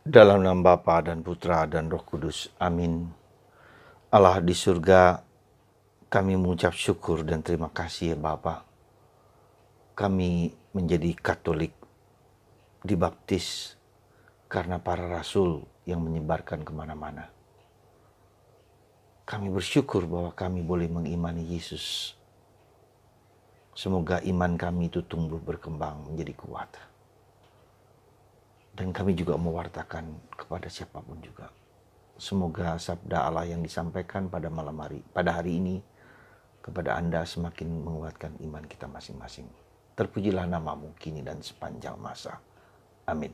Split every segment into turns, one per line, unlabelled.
Dalam nama Bapa dan Putra dan Roh Kudus. Amin. Allah di surga, kami mengucap syukur dan terima kasih ya Bapa. Kami menjadi Katolik, dibaptis karena para rasul yang menyebarkan kemana-mana. Kami bersyukur bahwa kami boleh mengimani Yesus. Semoga iman kami itu tumbuh berkembang menjadi kuat. Dan kami juga mewartakan kepada siapapun juga. Semoga sabda Allah yang disampaikan pada pada hari ini kepada Anda semakin menguatkan iman kita masing-masing. Terpujilah namamu kini dan sepanjang masa. Amin.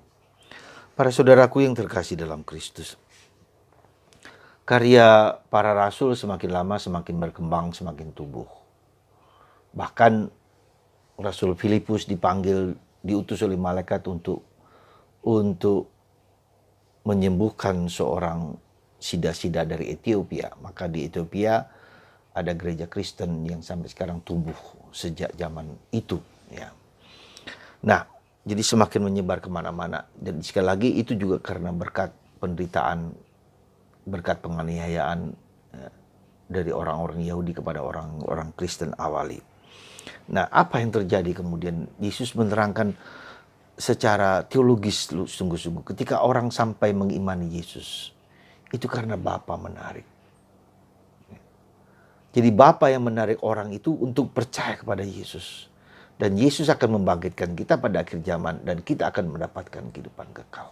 Para saudaraku yang terkasih dalam Kristus, karya para rasul semakin lama semakin berkembang, semakin tumbuh. Bahkan Rasul Filipus diutus oleh malaikat untuk menyembuhkan seorang sida-sida dari Ethiopia. Maka di Ethiopia ada gereja Kristen yang sampai sekarang tumbuh sejak zaman itu. Ya. Nah, jadi semakin menyebar kemana-mana. Dan sekali lagi itu juga karena berkat penderitaan, berkat penganiayaan dari orang-orang Yahudi kepada orang-orang Kristen awali. Nah, apa yang terjadi kemudian? Yesus menerangkan secara teologis sungguh-sungguh ketika orang sampai mengimani Yesus, itu karena Bapa menarik. Jadi Bapa yang menarik orang itu untuk percaya kepada Yesus. Dan Yesus akan membangkitkan kita pada akhir zaman dan kita akan mendapatkan kehidupan kekal.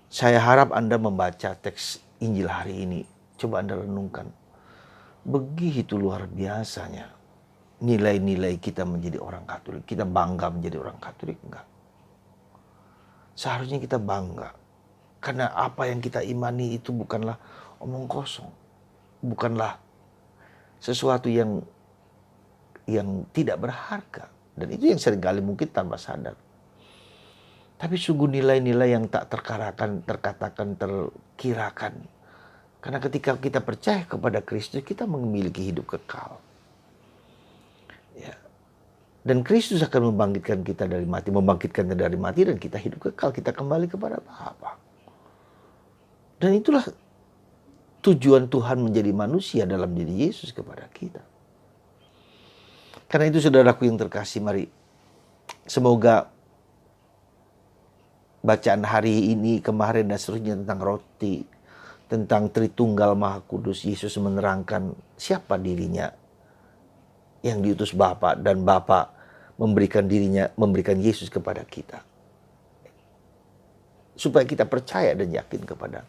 Saya harap Anda membaca teks Injil hari ini. Coba Anda renungkan. Begitu luar biasanya nilai-nilai kita menjadi orang Katolik. Kita bangga menjadi orang Katolik, enggak? Seharusnya kita bangga. Karena apa yang kita imani itu bukanlah omong kosong. Bukanlah sesuatu yang tidak berharga. Dan itu yang seringkali mungkin tanpa sadar. Tapi sungguh nilai-nilai yang tak terkatakan, terkirakan. Karena ketika kita percaya kepada Kristus, kita memiliki hidup kekal. Ya. Dan Kristus akan membangkitkan kita dari mati, dan kita hidup kekal, kita kembali kepada Bapa. Dan itulah tujuan Tuhan menjadi manusia dalam diri Yesus kepada kita. Karena itu saudaraku yang terkasih, mari semoga bacaan hari ini, kemarin dan seterusnya tentang roti, tentang Tritunggal Maha Kudus, Yesus menerangkan siapa dirinya yang diutus Bapa dan Bapa memberikan Yesus kepada kita. Supaya kita percaya dan yakin kepada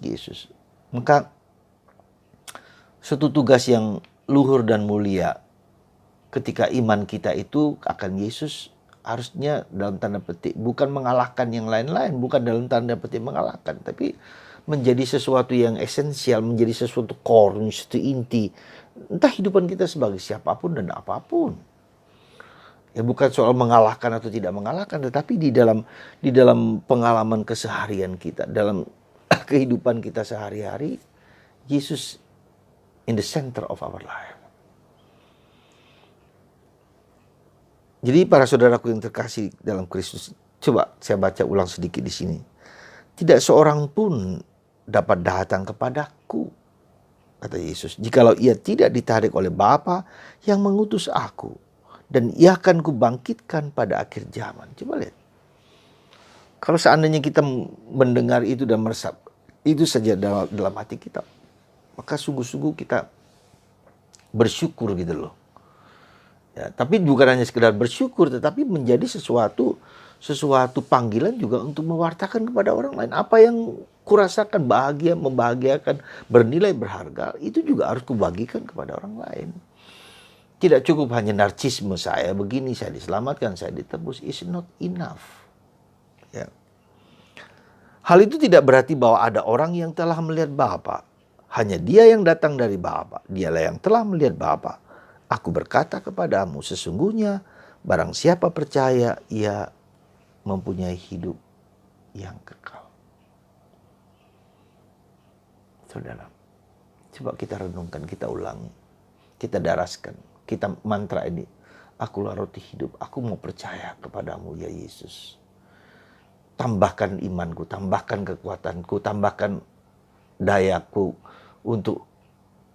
Yesus. Maka satu tugas yang luhur dan mulia ketika iman kita itu akan Yesus harusnya dalam tanda petik bukan mengalahkan yang lain-lain, bukan dalam tanda petik mengalahkan, tapi menjadi sesuatu yang esensial, menjadi sesuatu core, sesuatu inti. Entah hidupan kita sebagai siapapun dan apapun. Ya bukan soal mengalahkan atau tidak mengalahkan, tetapi di dalam pengalaman keseharian kita, dalam kehidupan kita sehari-hari, Yesus in the center of our life. Jadi para saudaraku yang terkasih dalam Kristus, coba saya baca ulang sedikit di sini. Tidak seorang pun dapat datang kepadaku, kata Yesus, jikalau ia tidak ditarik oleh Bapa yang mengutus aku. Dan ia akan kubangkitkan pada akhir zaman. Coba lihat. Kalau seandainya kita mendengar itu dan meresap itu saja dalam hati kita, maka sungguh-sungguh kita bersyukur gitu loh. Ya, tapi bukan hanya sekedar bersyukur, tetapi menjadi sesuatu panggilan juga untuk mewartakan kepada orang lain. Apa yang kurasakan bahagia, membahagiakan, bernilai, berharga, itu juga harus kubagikan kepada orang lain. Tidak cukup hanya narsisme saya begini, saya diselamatkan, saya ditebus. It's not enough. Ya. Hal itu tidak berarti bahwa ada orang yang telah melihat Bapa. Hanya dia yang datang dari Bapa. Dialah yang telah melihat Bapa. Aku berkata kepadamu, sesungguhnya barang siapa percaya, ia mempunyai hidup yang kekal. Saudara, coba kita renungkan, kita ulangi, kita daraskan. Kita mantra ini, akulah roti hidup, aku mau percaya kepadamu ya Yesus. tambahkan imanku, tambahkan kekuatanku, tambahkan dayaku untuk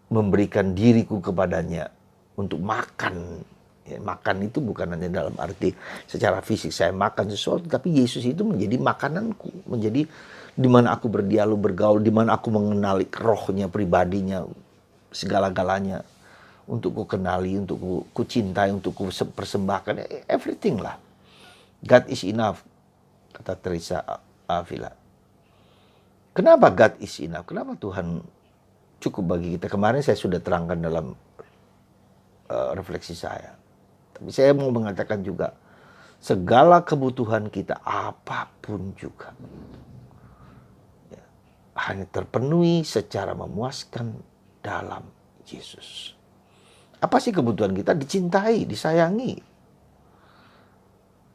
memberikan diriku kepadanya, untuk makan. Ya, makan itu bukan hanya dalam arti secara fisik saya makan sesuatu, tapi Yesus itu menjadi makananku, menjadi di mana aku berdialog, bergaul, di mana aku mengenali rohnya, pribadinya, segala-galanya, untuk ku kenali, untuk ku cintai, untuk ku persembahkan, everything lah. God is enough, kata Teresa Avila. Kenapa God is enough? Kenapa Tuhan cukup bagi kita? Kemarin saya sudah terangkan dalam refleksi saya. Tapi saya mau mengatakan juga, segala kebutuhan kita apapun juga ya, hanya terpenuhi secara memuaskan dalam Yesus. Apa sih kebutuhan kita? Dicintai, disayangi.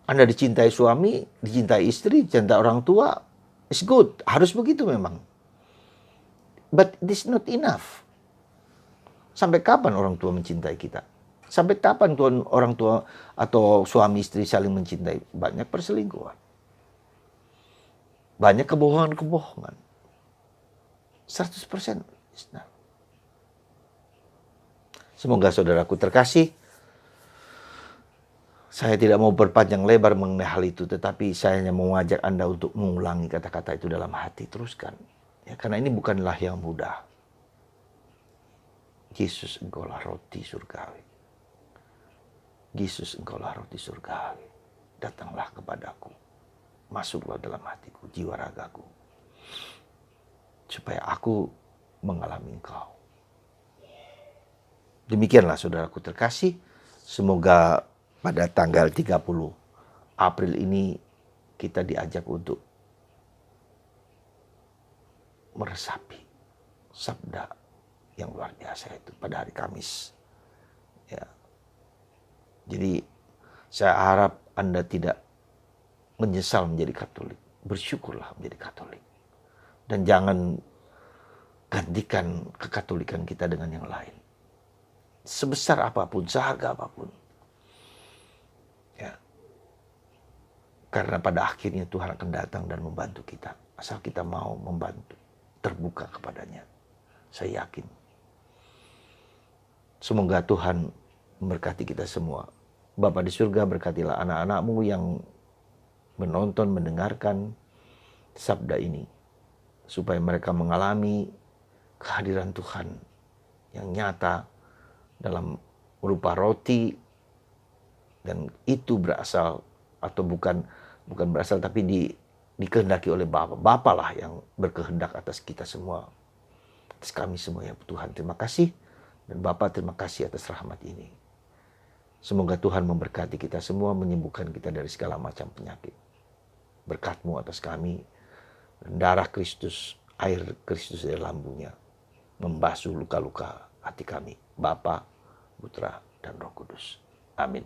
Anda dicintai suami, dicintai istri, dicintai orang tua, it's good. Harus begitu memang. But this not enough. Sampai kapan orang tua mencintai kita? Sampai kapan orang tua atau suami istri saling mencintai? Banyak perselingkuhan. Banyak kebohongan-kebohongan. 100%. Semoga saudaraku terkasih. Saya tidak mau berpanjang lebar mengenai hal itu, tetapi saya hanya mau mengajak Anda untuk mengulangi kata-kata itu dalam hati. Teruskan. Ya, karena ini bukanlah yang mudah. Yesus, engkaulah roti surgawi. Yesus, engkaulah roti surgawi. Datanglah kepadaku. Masuklah dalam hatiku, jiwa ragaku. Supaya aku mengalami engkau. Demikianlah saudaraku terkasih. Semoga pada tanggal 30 April ini kita diajak untuk meresapi sabda yang luar biasa itu pada hari Kamis. Ya. Jadi saya harap Anda tidak menyesal menjadi Katolik. Bersyukurlah menjadi Katolik. Dan jangan gantikan kekatolikan kita dengan yang lain. Sebesar apapun, seharga apapun. Ya. Karena pada akhirnya Tuhan akan datang dan membantu kita. Asal kita mau membantu, terbuka kepadanya. Saya yakin. Semoga Tuhan memberkati kita semua. Bapa di surga, berkatilah anak-anak-Mu yang menonton, mendengarkan sabda ini. Supaya mereka mengalami kehadiran Tuhan yang nyata dalam berupa roti. Dan itu berasal, atau bukan berasal, tapi dikehendaki oleh Bapa. Bapa lah yang berkehendak atas kita semua. Atas kami semua ya Tuhan. Terima kasih. Dan Bapa terima kasih atas rahmat ini. Semoga Tuhan memberkati kita semua, menyembuhkan kita dari segala macam penyakit. Berkat-Mu atas kami, dan darah Kristus, air Kristus dari lambungnya, membasuh luka-luka hati kami. Bapa, Putra, dan Roh Kudus. Amin.